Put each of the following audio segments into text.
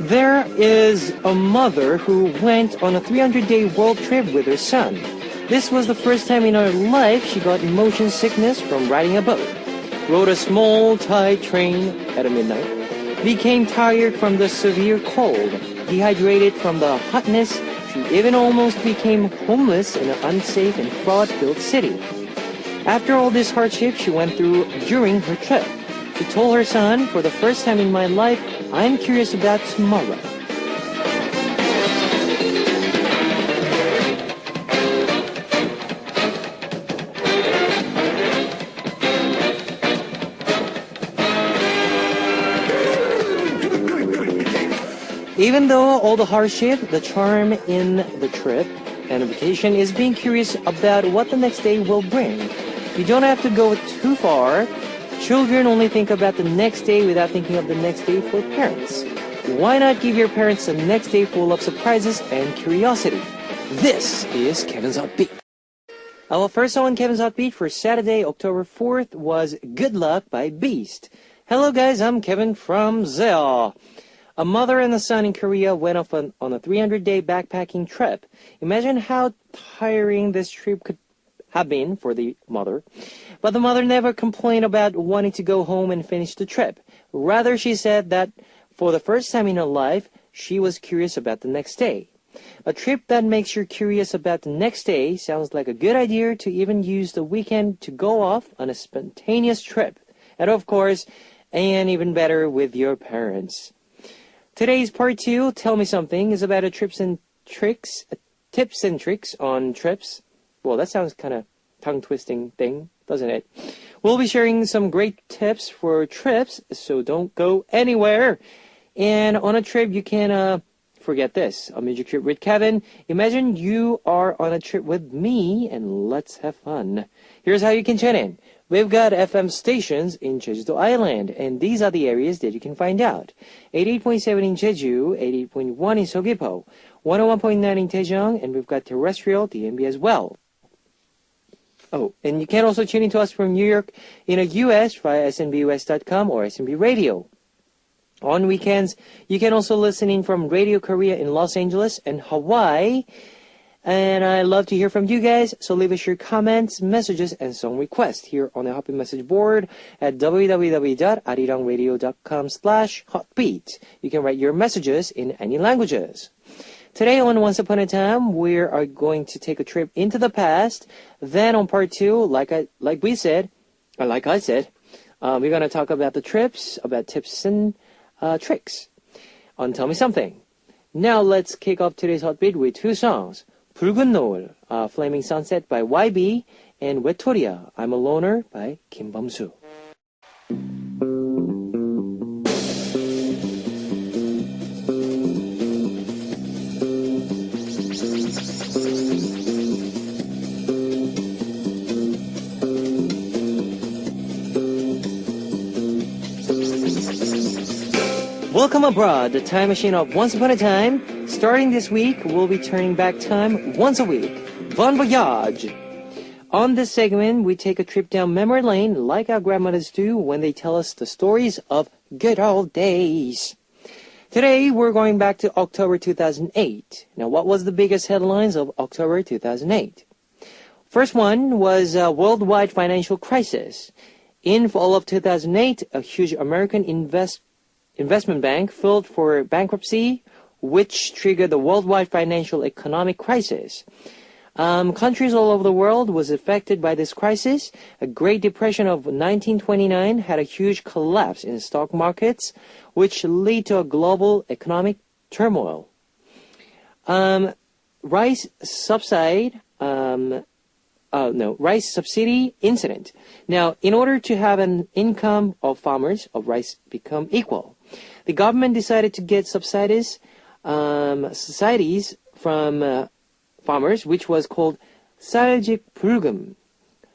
There is a mother who went on a 300-day world trip with her son. This was the first time in her life she got motion sickness from riding a boat. Rode a small tight train at midnight. Became tired from the severe cold. Dehydrated from the hotness. She even almost became homeless in an unsafe and fraud-filled city. After all this hardship she went through during her trip, she told her son, "For the first time in my life, I'm curious about tomorrow." Even though all the hardship, the charm in the trip and vacation is being curious about what the next day will bring. You don't have to go too far. Children only think about the next day without thinking of the next day for parents. Why not give your parents a next day full of surprises and curiosity? This is Kevin's Hot Beat. Our first song on Kevin's Hot Beat for Saturday, October 4th was Good Luck by Beast. Hello guys, I'm Kevin from Seoul. A mother and a son in Korea went off on a 300-day backpacking trip. Imagine how tiring this trip could have been for the mother. But the mother never complained about wanting to go home and finish the trip. Rather, she said that for the first time in her life, she was curious about the next day. A trip that makes you curious about the next day sounds like a good idea to even use the weekend to go off on a spontaneous trip. And of course, and even better with your parents. Today's part 2, Tell Me Something, is about tips and tricks on trips. Well, that sounds kind of tongue-twisting thing, doesn't it? We'll be sharing some great tips for trips, so don't go anywhere. And on a trip, you can forget this. A music trip with Kevin. Imagine you are on a trip with me, and let's have fun. Here's how you can tune in. We've got FM stations in Jeju Island, and these are the areas that you can find out. 88.7 in Jeju, 88.1 in Seogwipo, 101.9 in Daejeong, and we've got terrestrial DMB as well. Oh, and you can also tune in to us from New York in the US via snbus.com or SNB Radio. On weekends, you can also listen in from Radio Korea in Los Angeles and Hawaii. And I love to hear from you guys, so leave us your comments, messages, and song requests here on the Hotbeat message board at www.arirangradio.com/hotbeat. You can write your messages in any languages. Today on Once Upon a Time, we are going to take a trip into the past. Then on part 2, like I said, we're going to talk about the trips, about tips and tricks on Tell Me Something. Now let's kick off today's Hot Beat with 2 songs. 붉은 노을, Flaming Sunset by YB, and 외톨이야, I'm a Loner by Kim Bum-soo. Welcome abroad, the time machine of Once Upon a Time. Starting this week, we'll be turning back time once a week. Bon voyage! On this segment, we take a trip down memory lane like our grandmothers do when they tell us the stories of good old days. Today, we're going back to October 2008. Now, what was the biggest headlines of October 2008? First one was a worldwide financial crisis. In fall of 2008, a huge American investment bank filed for bankruptcy, which triggered the worldwide financial economic crisis. Countries all over the world was affected by this crisis. A Great Depression of 1929 had a huge collapse in stock markets, which led to a global economic turmoil. Rice subsidy incident. Now, in order to have an income of farmers of rice become equal, the government decided to get subsidies from farmers, which was called 쌀집불금.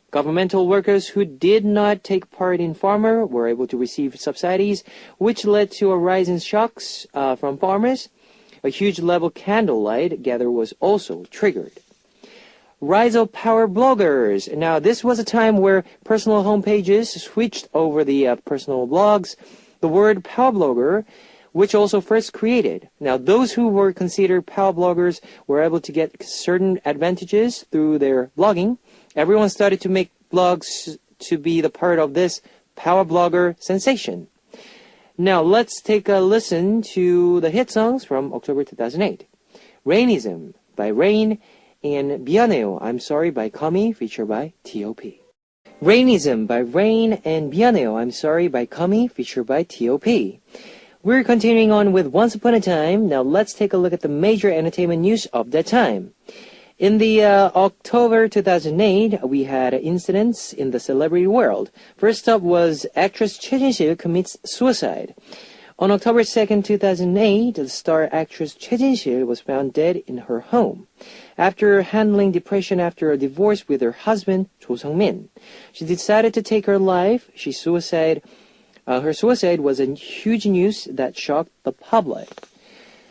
Governmental workers who did not take part in farmer were able to receive subsidies, which led to a rise in shocks from farmers. A huge level candlelight gather was also triggered. Rise of power bloggers. Now, this was a time where personal homepages switched over the personal blogs. The word power blogger which also first created. Now, those who were considered power bloggers were able to get certain advantages through their blogging. Everyone started to make blogs to be the part of this power blogger sensation. Now, let's take a listen to the hit songs from October 2008. Rainism by Rain and 미안해요, I'm Sorry by Kami, featured by T.O.P. Rainism by Rain and 미안해요, I'm Sorry by Kami, featured by T.O.P. We're continuing on with Once Upon a Time. Now let's take a look at the major entertainment news of that time. In the October 2008, we had incidents in the celebrity world. First up was actress Choi Jin-sil commits suicide. On October 2nd, 2008, the star actress Choi Jin-sil was found dead in her home after handling depression after a divorce with her husband, Cho Sung-min. She decided to take her life. Her suicide was a huge news that shocked the public.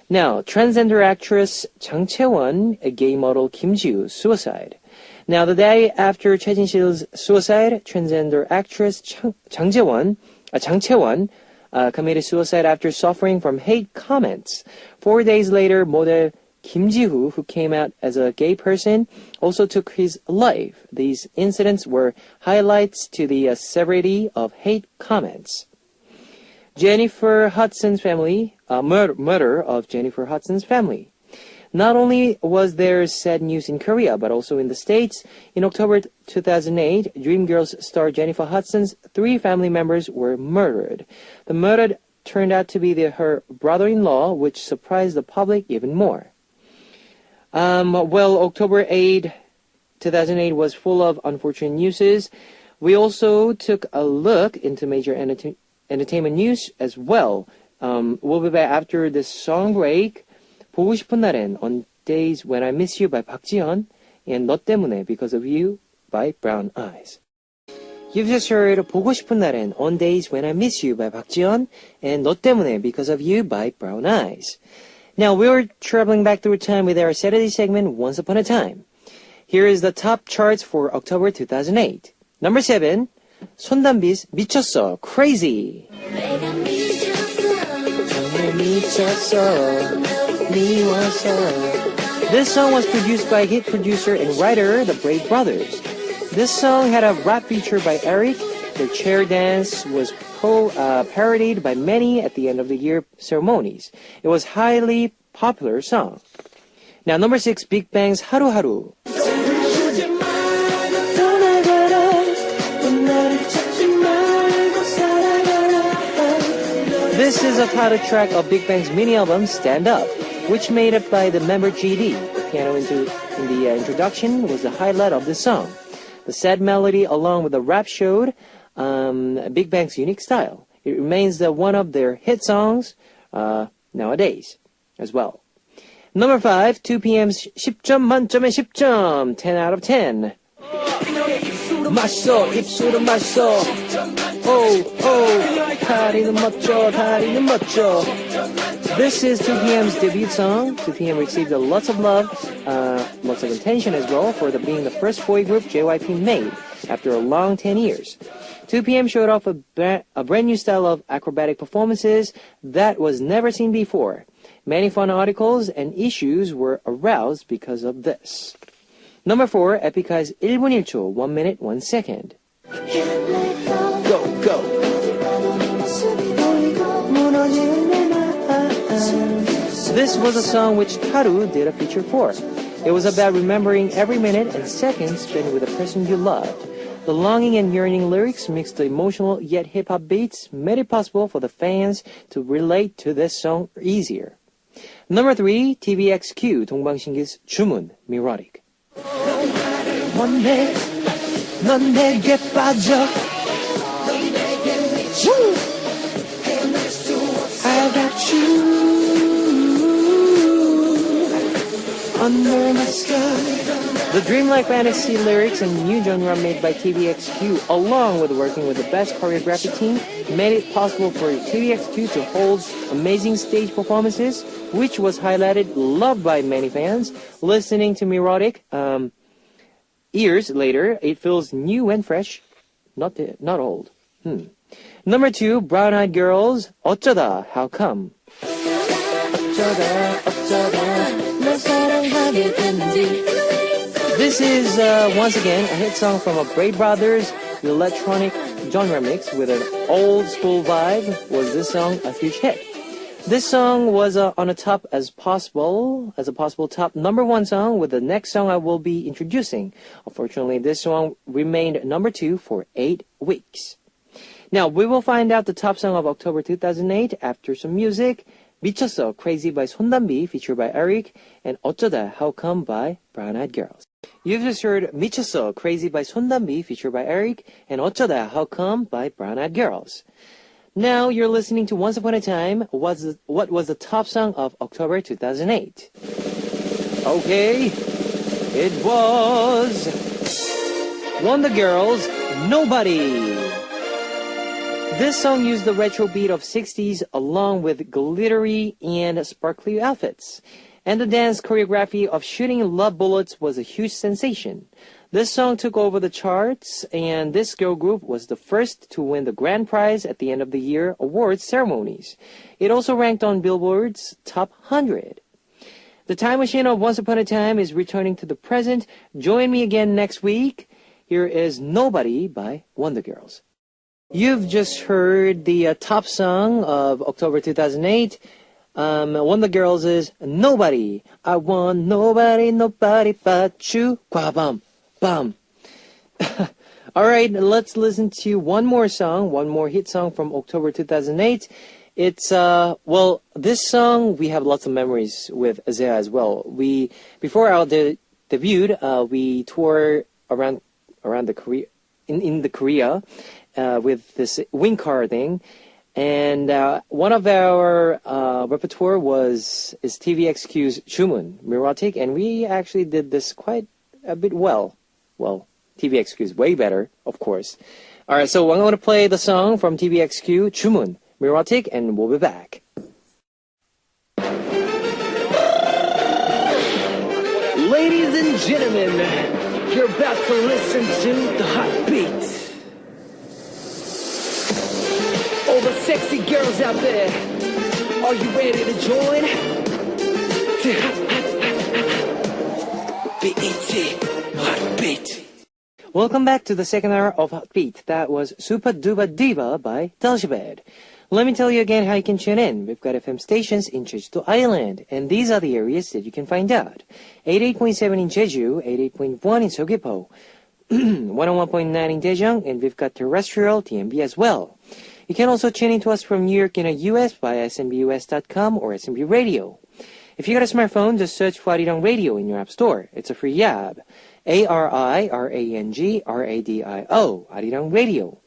Now, transgender actress Jang Chae-won, a gay model Kim Ji-woo, suicide. Now, the day after Choi Jin-sil's suicide, transgender actress Jang Chae-won committed suicide after suffering from hate comments. 4 days later, model Kim Ji-woo, who came out as a gay person, also took his life. These incidents were highlights to the severity of hate comments. Jennifer Hudson's family, murder of Jennifer Hudson's family. Not only was there sad news in Korea, but also in the States. In October 2008, Dreamgirls star Jennifer Hudson's 3 family members were murdered. The murder turned out to be her brother-in-law, which surprised the public even more. October 8, 2008 was full of unfortunate news. We also took a look into major entertainment news as well. We'll be back after this song break. 보고 싶은 날엔 On Days When I Miss You by Park Ji-hyun and 너 때문에 Because of You by Brown Eyes. You've just heard 보고 싶은 날엔 On Days When I Miss You by Park Ji-hyun and 너 때문에 Because of You by Brown Eyes. Now, we're traveling back through time with our Saturday segment, Once Upon a Time. Here is the top charts for October 2008. Number 7, 손담비's 미쳤어, Crazy. This song was produced by hit producer and writer, the Brave Brothers. This song had a rap feature by Eric. The chair dance was parodied by many at the end of the year ceremonies. It was a highly popular song. Now, number 6, Big Bang's Haru Haru. This is a title track of Big Bang's mini album Stand Up, which made up by the member GD. The piano in the introduction was the highlight of the song. The sad melody along with the rap showed Big Bang's unique style. It remains one of their hit songs nowadays as well. Number 5, 2PM's 10점 만점에 10점, 10 out of 10. 맛있어, 입술은 맛있어. 다리는 멋져, 다리는 멋져. This is 2PM's debut song. 2PM received lots of love, lots of attention as well for being the first boy group JYP made after a long 10 years. 2PM showed off a brand new style of acrobatic performances that was never seen before. Many fun articles and issues were aroused because of this. Number 4, Epica's 1분 1초, 1 minute, 1 second. Go, go. This was a song which Haru did a feature for. It was about remembering every minute and second spent with a person you loved. The longing and yearning lyrics mixed the emotional yet hip-hop beats made it possible for the fans to relate to this song easier. Number 3, TVXQ, 동방신기's 주문, Mirotic. 넌 내게 빠져. I got you under my sky. The dreamlike fantasy lyrics and new genre made by TVXQ, along with working with the best choreography team, made it possible for TVXQ to hold amazing stage performances, which was loved by many fans. Listening to Mirotic, years later, it feels new and fresh, not old. Number 2, Brown Eyed Girls, 어쩌다, How Come. This is, once again, a hit song from a Bray Brothers, the electronic genre mix with an old school vibe. Was this song a huge hit? This song was on a top as a possible top number 1 song with the next song I will be introducing. Unfortunately, this song remained number 2 for 8 weeks. Now, we will find out the top song of October 2008 after some music. 미쳤어, Crazy by 손담비, featured by Eric, and 어쩌다, How Come by Brown Eyed Girls. You've just heard 미쳤어, Crazy by 손담비, featured by Eric, and 어쩌다, How Come by Brown Eyed Girls. Now you're listening to Once Upon a Time. What was the top song of October 2008? Okay, it was Wonder Girls, Nobody. This song used the retro beat of 60s along with glittery and sparkly outfits. And the dance choreography of shooting love bullets was a huge sensation. This song took over the charts, and this girl group was the first to win the grand prize at the end of the year awards ceremonies. It also ranked on Billboard's Top 100. The time machine of Once Upon a Time is returning to the present. Join me again next week. Here is Nobody by Wonder Girls. You've just heard the top song of October 2008. Wonder Girls is Nobody. I want nobody but you. Bum. All right, let's listen to one more hit song from October 2008. It's, this song, we have lots of memories with Azea as well. Before our debut, we toured around the Korea, in the Korea, with this wing car thing. And one of our repertoire is TVXQ's 주문, Mirotic, and we actually did this quite a bit well. Well, TVXQ is way better, of course. All right, so I'm going to play the song from TVXQ, 주문, Mirotic, and we'll be back. Ladies and gentlemen, you're about to listen to The Heartbeat. All the sexy girls out there, are you ready to join? BET Heartbeat. Welcome back to the second hour of Heartbeat. That was Super Duper Diva by Dalshabed. Let me tell you again how you can tune in. We've got FM stations in Jeju Island, and these are the areas that you can find out. 88.7 in Jeju, 88.1 in Seogwipo, 101.9 in Daejeong, and we've got terrestrial TMB as well. You can also tune in to us from New York in the US via smbus.com or SMB Radio. If you got a smartphone, just search for Arirang Radio in your app store. It's a free app. ARIRANGRADIO, Arirang Radio.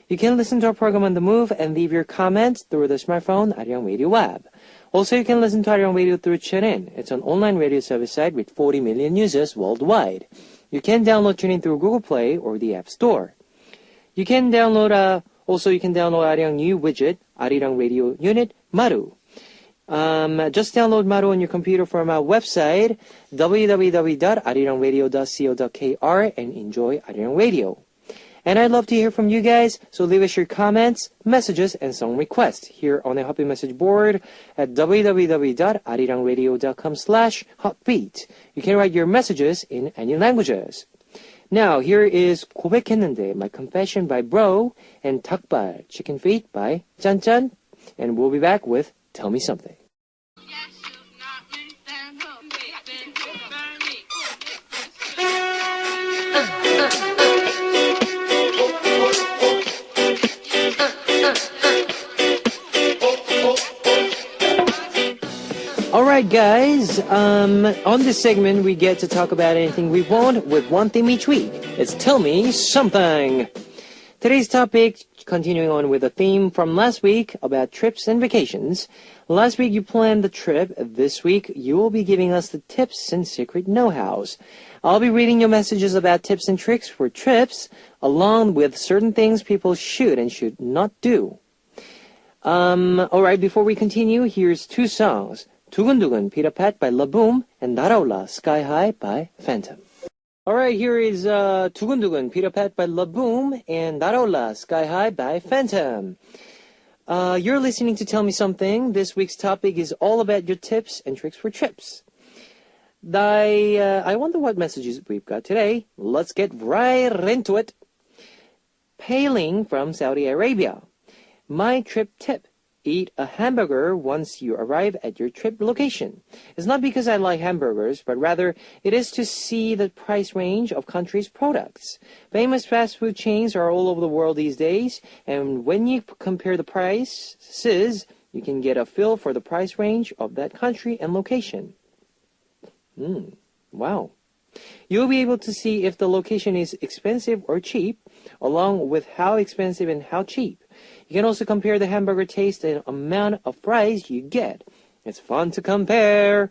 You can listen to our program on the move and leave your comments through the smartphone Arirang Radio app. Also, you can listen to Arirang Radio through TuneIn. It's an online radio service site with 40 million users worldwide. You can download TuneIn through Google Play or the App Store. You can download Arirang new widget, Arirang Radio Unit, Maru. Just download Maru on your computer from our website, www.arirangradio.co.kr, and enjoy Arirang Radio. And I'd love to hear from you guys, so leave us your comments, messages, and song requests here on a Happy Message board at www.arirangradio.com/heartbeat. You can write your messages in any languages. Now, here is 고백했는데, My Confession by Bro, and 닭발, Chicken Feet by 짠짠, and we'll be back with Tell Me Something. Alright guys, on this segment we get to talk about anything we want with one theme each week. It's Tell Me Something. Today's topic, continuing on with a theme from last week about trips and vacations. Last week you planned the trip. This week you will be giving us the tips and secret know-hows. I'll be reading your messages about tips and tricks for trips, along with certain things people should and should not do. Alright, before we continue, here's two songs. 두근두근, Peter Pat by La Boom, and 날아올라, Sky High by Phantom. Alright, here is 두근두근, Peter Pat by Laboom, and Narola, Sky High by Phantom. You're listening to Tell Me Something. This week's topic is all about your tips and tricks for trips. I wonder what messages we've got today. Let's get right into it. Pailing from Saudi Arabia. My trip tip. Eat a hamburger once you arrive at your trip location. It's not because I like hamburgers, but rather it is to see the price range of countries' products. Famous fast food chains are all over the world these days, and when you compare the prices, you can get a feel for the price range of that country and location. Wow. You'll be able to see if the location is expensive or cheap, along with how expensive and how cheap. You can also compare the hamburger taste and amount of fries you get. It's fun to compare.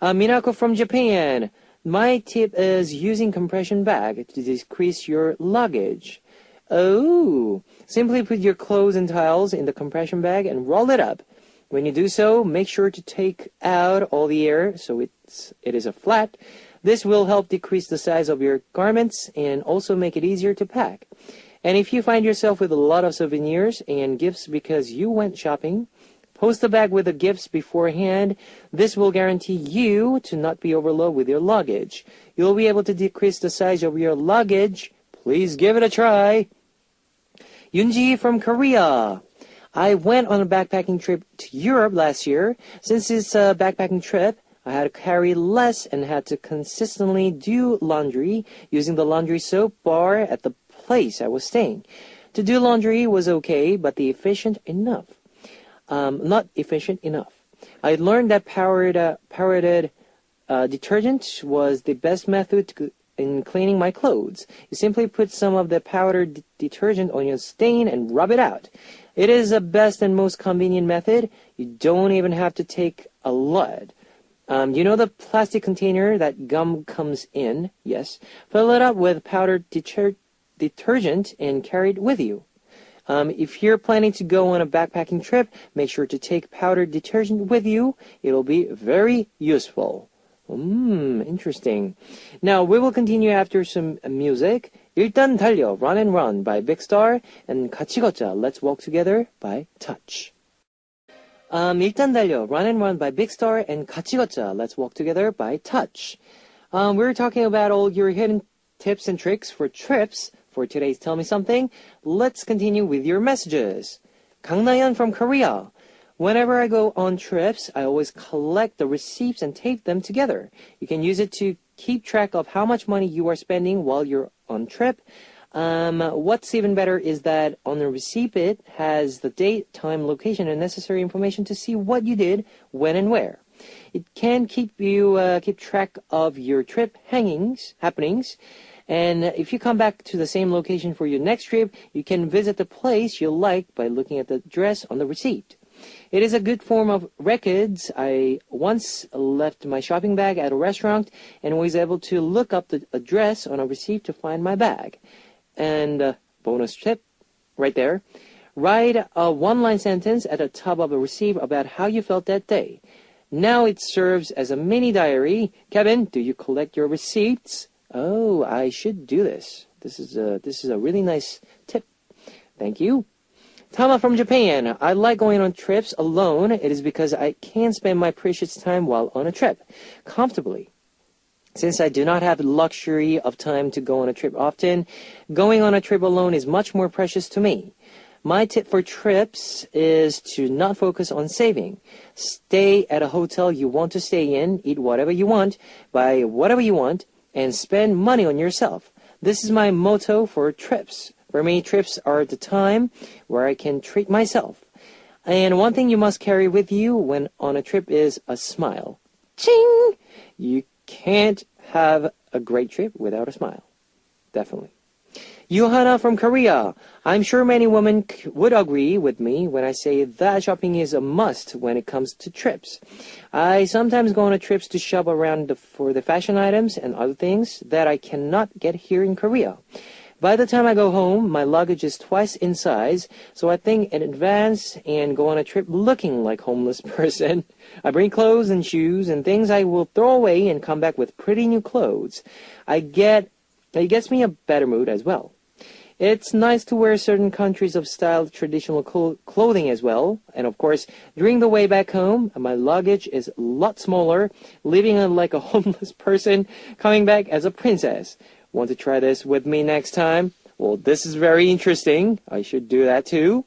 Minako from Japan. My tip is using compression bag to decrease your luggage. Oh, simply put your clothes and towels in the compression bag and roll it up. When you do so, make sure to take out all the air so it is a flat. This will help decrease the size of your garments and also make it easier to pack. And if you find yourself with a lot of souvenirs and gifts because you went shopping, post the bag with the gifts beforehand. This will guarantee you to not be overloaded with your luggage. You'll be able to decrease the size of your luggage. Please give it a try. Yunji from Korea. I went on a backpacking trip to Europe last year. Since it's a backpacking trip, I had to carry less and had to consistently do laundry using the laundry soap bar at the place I was staying. To do laundry was okay, but not efficient enough. I learned that powdered detergent was the best method in cleaning my clothes. You simply put some of the powdered detergent on your stain and rub it out. It is the best and most convenient method. You don't even have to take a lot. You know the plastic container that gum comes in? Yes. Fill it up with powdered detergent and carry it with you. If you're planning to go on a backpacking trip, make sure to take powdered detergent with you. It'll be very useful. Interesting. Now, we will continue after some music. 일단 달려, Run and Run by Big Star, and 같이 걷자, Let's Walk Together by Touch. 일단 달려, Run and Run by Big Star, and 같이 걷자, Let's Walk Together by Touch. We're talking about all your hidden tips and tricks for trips. For today's Tell Me Something, let's continue with your messages. Kangnayan from Korea. Whenever I go on trips, I always collect the receipts and tape them together. You can use it to keep track of how much money you are spending while you're on trip. What's even better is that on the receipt it has the date, time, location, and necessary information to see what you did, when, and where. It can keep track of your trip happenings. And if you come back to the same location for your next trip, you can visit the place you like by looking at the address on the receipt. It is a good form of records. I once left my shopping bag at a restaurant and was able to look up the address on a receipt to find my bag. And bonus tip right there. Write a one-line sentence at the top of a receipt about how you felt that day. Now it serves as a mini diary. Kevin, do you collect your receipts? Oh, I should do this. This is a really nice tip. Thank you. Tama from Japan. I like going on trips alone. It is because I can spend my precious time while on a trip comfortably. Since I do not have the luxury of time to go on a trip often, going on a trip alone is much more precious to me. My tip for trips is to not focus on saving. Stay at a hotel you want to stay in, eat whatever you want, buy whatever you want, and spend money on yourself. This is my motto for trips. For me, trips are the time where I can treat myself. And one thing you must carry with you when on a trip is a smile. Ching! You can't have a great trip without a smile. Definitely. Yuhana from Korea. I'm sure many women would agree with me when I say that shopping is a must when it comes to trips. I sometimes go on trips to shop around for the fashion items and other things that I cannot get here in Korea. By the time I go home, my luggage is twice in size, so I think in advance and go on a trip looking like a homeless person. I bring clothes and shoes and things I will throw away and come back with pretty new clothes. It gets me a better mood as well. It's nice to wear certain countries of style traditional clothing as well. And of course, during the way back home, my luggage is a lot smaller, living like a homeless person, coming back as a princess. Want to try this with me next time? Well, this is very interesting. I should do that too.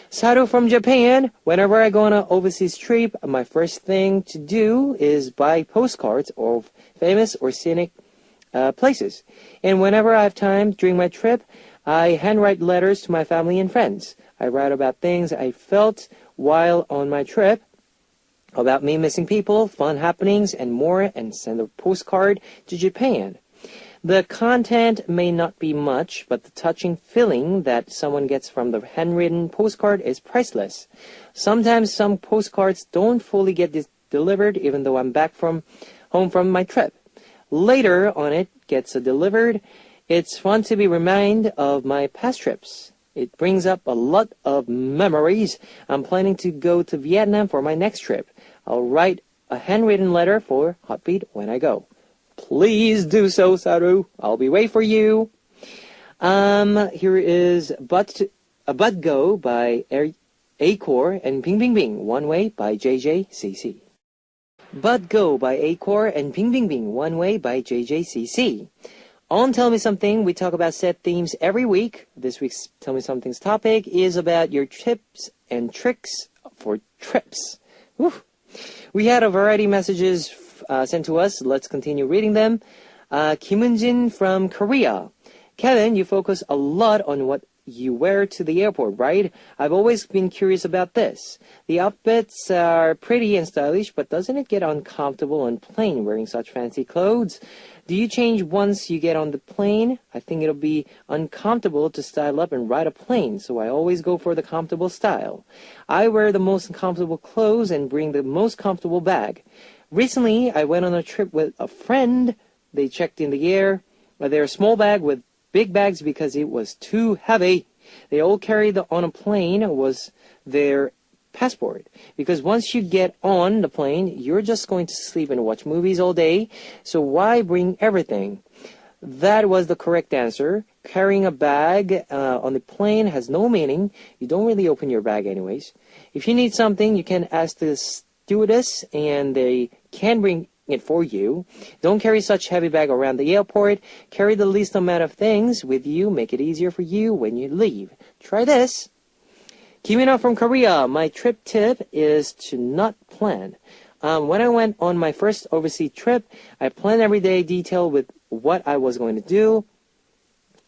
Saru from Japan. Whenever I go on an overseas trip, my first thing to do is buy postcards of famous or scenic places. And whenever I have time during my trip, I handwrite letters to my family and friends. I write about things I felt while on my trip, about me missing people, fun happenings, and more, and send a postcard to Japan. The content may not be much, but the touching feeling that someone gets from the handwritten postcard is priceless. Sometimes some postcards don't fully get delivered, even though I'm back from home from my trip. Later on it gets delivered. It's fun to be reminded of my past trips. It brings up a lot of memories. I'm planning to go to Vietnam for my next trip. I'll write a handwritten letter for Heartbeat when I go. Please do so, Saru. I'll be waiting for you. Here is But Go by Acor and Ping Ping Ping, One Way by JJCC. But Go by Acor and Ping Ping Ping, One Way by JJCC. On Tell Me Something, we talk about set themes every week. This week's Tell Me Something's topic is about your tips and tricks for trips. Whew. We had a variety of messages sent to us. Let's continue reading them. Kim Eun-jin from Korea. Kevin, you focus a lot on what you wear to the airport, right? I've always been curious about this. The outfits are pretty and stylish, but doesn't it get uncomfortable on plane wearing such fancy clothes? Do you change once you get on the plane? I think it'll be uncomfortable to style up and ride a plane, so I always go for the comfortable style. I wear the most comfortable clothes and bring the most comfortable bag. Recently, I went on a trip with a friend. They checked in the air. Their small bag with big bags because it was too heavy. They all carried on a plane was their passport. Because once you get on the plane, you're just going to sleep and watch movies all day. So why bring everything? That was the correct answer. Carrying a bag on the plane has no meaning. You don't really open your bag anyways. If you need something, you can ask the stewardess and they can bring it for you. Don't carry such heavy bag around the airport. Carry the least amount of things with you. Make it easier for you when you leave. Try this. Kim Mina from Korea. My trip tip is to not plan. When I went on my first overseas trip, I planned every day detail with what I was going to do.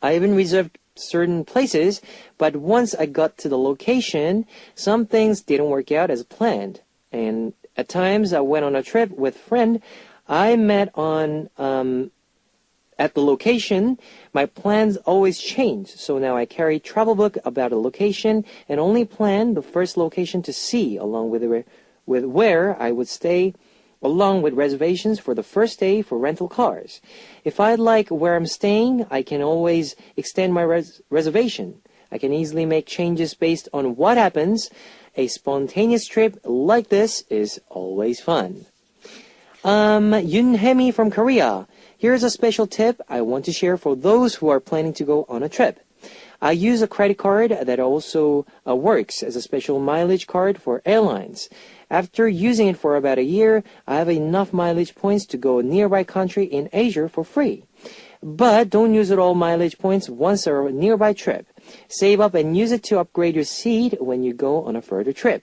I even reserved certain places, but once I got to the location, some things didn't work out as planned. And at times, I went on a trip with a friend I met at the location. My plans always change, so now I carry a travel book about a location and only plan the first location to see, along with where I would stay, along with reservations for the first day for rental cars. If I like where I'm staying, I can always extend my reservation. I can easily make changes based on what happens. A spontaneous trip like this is always fun. Yun Hemi from Korea. Here's a special tip I want to share for those who are planning to go on a trip. I use a credit card that also works as a special mileage card for airlines. After using it for about a year, I have enough mileage points to go a nearby country in Asia for free. But don't use it all mileage points once a nearby trip. Save up and use it to upgrade your seat when you go on a further trip.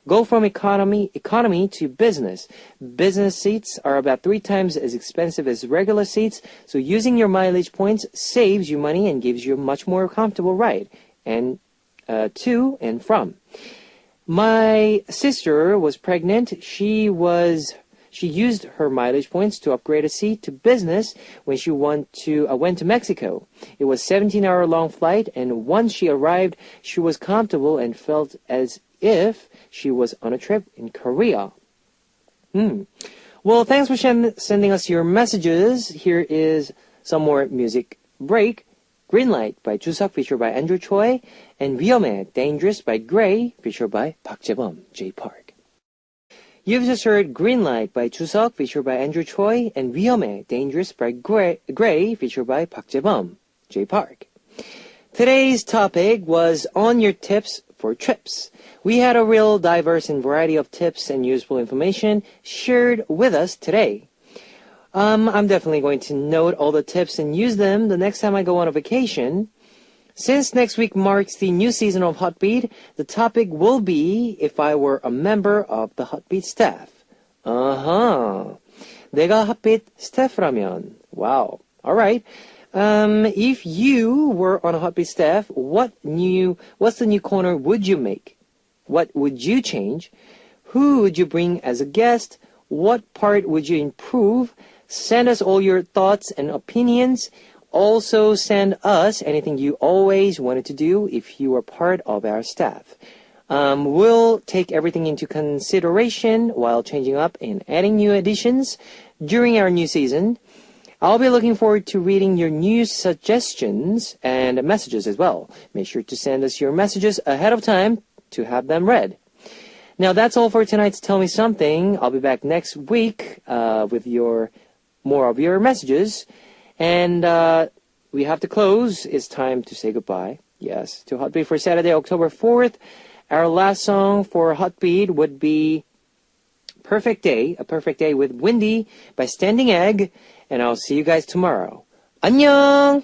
Go from economy to business. Business seats are about 3 times as expensive as regular seats, so using your mileage points saves you money and gives you a much more comfortable ride and to and from. My sister was pregnant. She used her mileage points to upgrade a seat to business when she went to Mexico. It was a 17-hour long flight, and once she arrived, she was comfortable and felt as if she was on a trip in Korea. Well, thanks for sending us your messages. Here is some more music break. Greenlight by Chuseok, featured by Andrew Choi, and 위험해, Dangerous by Gray, featured by Park Jae-bum, J Park. You've just heard Greenlight by Chuseok, featured by Andrew Choi, and 위험해, Dangerous by Gray, featured by Park Jae-bum, J Park. Today's topic was on your tips for trips. We had a real diverse and variety of tips and useful information shared with us today. I'm definitely going to note all the tips and use them the next time I go on a vacation. Since next week marks the new season of Hotbeat, the topic will be if I were a member of the Hotbeat staff. 내가 Hotbeat staff라면. Wow. Alright. If you were on a Hotbeat staff, what's the new corner would you make? What would you change? Who would you bring as a guest? What part would you improve? Send us all your thoughts and opinions. Also send us anything you always wanted to do if you were part of our staff. We'll take everything into consideration while changing up and adding new additions during our new season. I'll be looking forward to reading your new suggestions and messages as well. Make sure to send us your messages ahead of time to have them read. Now that's all for tonight's Tell Me Something. I'll be back next week with more of your messages. And we have to close. It's time to say goodbye. Yes, to Hotbeat for Saturday, October 4th. Our last song for Hotbeat would be Perfect Day, A Perfect Day with Windy by Standing Egg. And I'll see you guys tomorrow. 안녕!